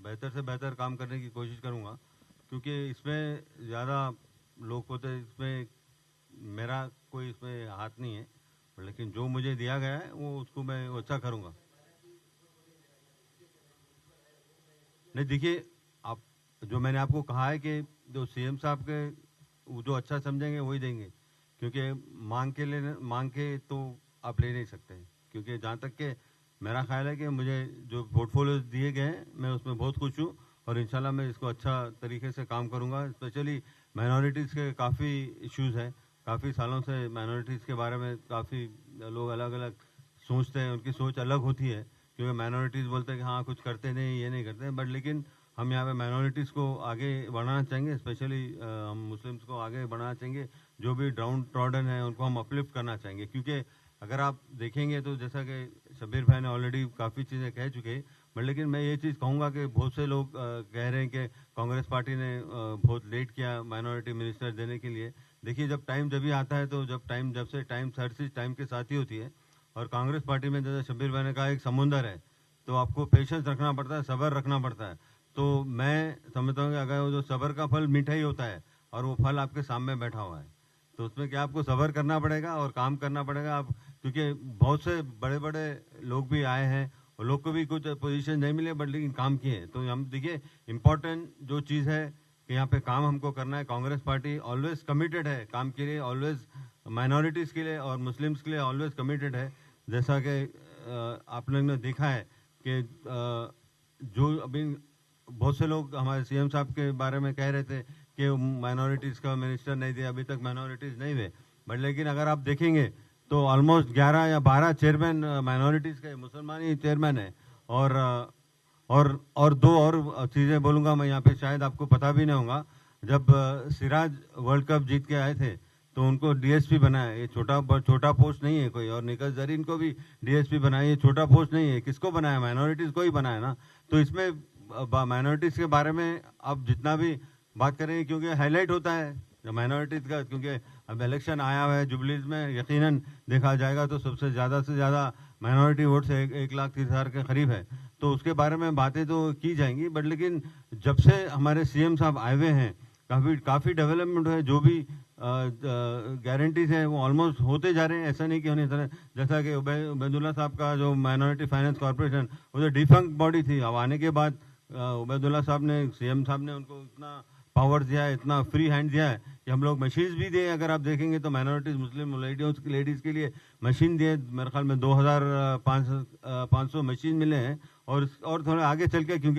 बेहतर से बेहतर काम करने की कोशिश करूँगा, क्योंकि इसमें ज़्यादा लोग होते, इसमें मेरा कोई इसमें हाथ नहीं है, लेकिन जो मुझे दिया गया है वो उसको मैं अच्छा करूँगा। नहीं देखिए, आप जो मैंने आपको कहा है कि जो सीएम साहब के वो जो अच्छा समझेंगे वही देंगे, क्योंकि मांग के तो आप ले नहीं सकते, क्योंकि जहाँ तक के मेरा ख्याल है कि मुझे जो पोर्टफोलियो दिए गए हैं मैं उसमें बहुत खुश हूँ, और इंशाल्लाह मैं इसको अच्छा तरीके से काम करूँगा। स्पेशली माइनॉरिटीज़ के काफ़ी इश्यूज़ हैं, काफ़ी सालों से माइनॉरिटीज़ के बारे में काफ़ी लोग अलग अलग सोचते हैं, उनकी सोच अलग होती है, क्योंकि माइनॉरिटीज़ बोलते हैं कि हाँ कुछ करते नहीं, ये नहीं करते, बट लेकिन हम यहाँ पे माइनॉरिटीज़ को आगे बढ़ाना चाहेंगे, स्पेशली हम मुस्लिम्स को आगे बढ़ाना चाहेंगे, जो भी डाउन ट्रॉडन है उनको हम अपलिफ्ट करना चाहेंगे। क्योंकि अगर आप देखेंगे तो जैसा कि शब्बीर भाई ने ऑलरेडी काफ़ी चीज़ें कह चुके हैं, बट लेकिन मैं ये चीज़ कहूँगा कि बहुत से लोग कह रहे हैं कि कांग्रेस पार्टी ने बहुत लेट किया माइनॉरिटी मिनिस्टर देने के लिए। देखिए, जब टाइम जब भी आता है तो जब से टाइम हर चीज़ टाइम के साथ ही होती है, और कांग्रेस पार्टी में जैसे शब्बीर भाई ने कहा एक समुंदर है, तो आपको पेशेंस रखना पड़ता है, सब्र रखना पड़ता है। तो मैं समझता हूँ कि अगर वो जो सब्र का फल मीठा ही होता है और वो फल आपके सामने बैठा हुआ है, तो उसमें क्या आपको सब्र करना पड़ेगा और काम करना पड़ेगा आप, क्योंकि बहुत से बड़े बड़े लोग भी आए हैं और लोग को भी कुछ पोजीशन नहीं मिले, बट लेकिन काम किए। तो हम देखिए, इम्पोर्टेंट जो चीज़ है कि यहाँ पे काम हमको करना है। कांग्रेस पार्टी ऑलवेज कमिटेड है काम के लिए, ऑलवेज माइनॉरिटीज़ के लिए और मुस्लिम्स के लिए ऑलवेज कमिटेड है। जैसा कि आप लोगों ने देखा है कि जो अभी बहुत से लोग हमारे सीएम साहब के बारे में कह रहे थे कि माइनॉरिटीज़ का मिनिस्टर नहीं दिया, अभी तक माइनॉरिटीज़ नहीं हुए, बट लेकिन अगर आप देखेंगे तो ऑलमोस्ट 11 या 12 चेयरमैन माइनॉरिटीज़ के मुसलमान ही चेयरमैन है। और दो और चीज़ें बोलूँगा मैं यहाँ पे, शायद आपको पता भी नहीं होगा, जब सिराज वर्ल्ड कप जीत के आए थे तो उनको डीएसपी बनाया। ये छोटा पोस्ट नहीं है कोई, और निकल जरीन को भी डीएसपी बनाया, ये छोटा पोस्ट नहीं है। किसको बनाया? माइनॉरिटीज़ को ही बनाया ना। तो इसमें माइनॉरिटीज़ के बारे में आप जितना भी बात करेंगे, क्योंकि हाईलाइट होता है माइनॉरिटीज़ का, क्योंकि अब इलेक्शन आया हुआ है जुबलीज में, यकीनन देखा जाएगा तो सबसे ज़्यादा से ज़्यादा माइनॉरिटी वोट से 1,30,000 के करीब है, तो उसके बारे में बातें तो की जाएंगी। बट लेकिन जब से हमारे सीएम साहब आए हुए हैं, काफ़ी डेवलपमेंट है, जो भी गारंटीज हैं वो ऑलमोस्ट होते जा रहे हैं, ऐसा नहीं कि होने तरह। जैसा कि उबैदुल्ला साहब का जो माइनॉरिटी फाइनेंस कॉर्पोरेशन, वो तो डिफंक्ट बॉडी थी, अब आने के बाद उबैदुल्ला साहब ने, सीएम साहब ने उनको इतना पावर दिया है, इतना फ्री हैंड दिया है कि हम लोग मशीन्स भी दिए। अगर आप देखेंगे तो माइनॉरिटीज मुस्लिम लेडीज़ के लिए मशीन दिए, मेरे ख्याल में 2,500 मशीन मिले हैं, और थोड़ा आगे चल के, क्योंकि